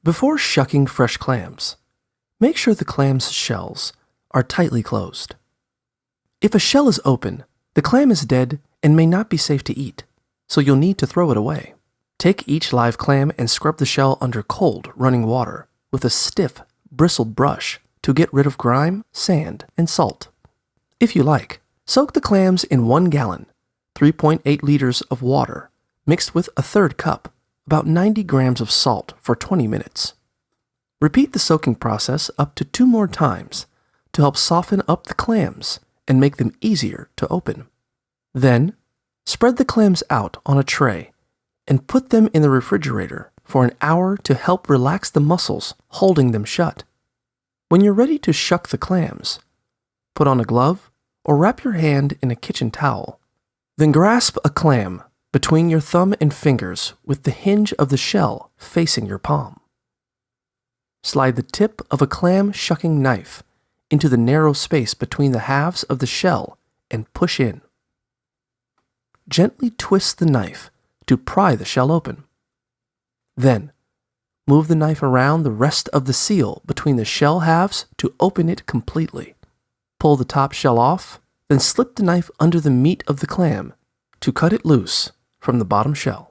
Before shucking fresh clams, make sure the clam's shells are tightly closed. If a shell is open, the clam is dead and may not be safe to eat, so you'll need to throw it away. Take each live clam and scrub the shell under cold, running water with a stiff, bristled brush to get rid of grime, sand, and salt. If you like, soak the clams in 1 gallon, 3.8 liters of water, mixed with a third cup, about 90 grams of salt for 20 minutes. Repeat the soaking process up to 2 more times to help soften up the clams and make them easier to open. Then, spread the clams out on a tray and put them in the refrigerator for an hour to help relax the muscles holding them shut. When you're ready to shuck the clams, put on a glove or wrap your hand in a kitchen towel. Then grasp a clam between your thumb and fingers with the hinge of the shell facing your palm. Slide the tip of a clam shucking knife into the narrow space between the halves of the shell and push in. Gently twist the knife to pry the shell open. Then, move the knife around the rest of the seal between the shell halves to open it completely. Pull the top shell off, then slip the knife under the meat of the clam to cut it loose from the bottom shell.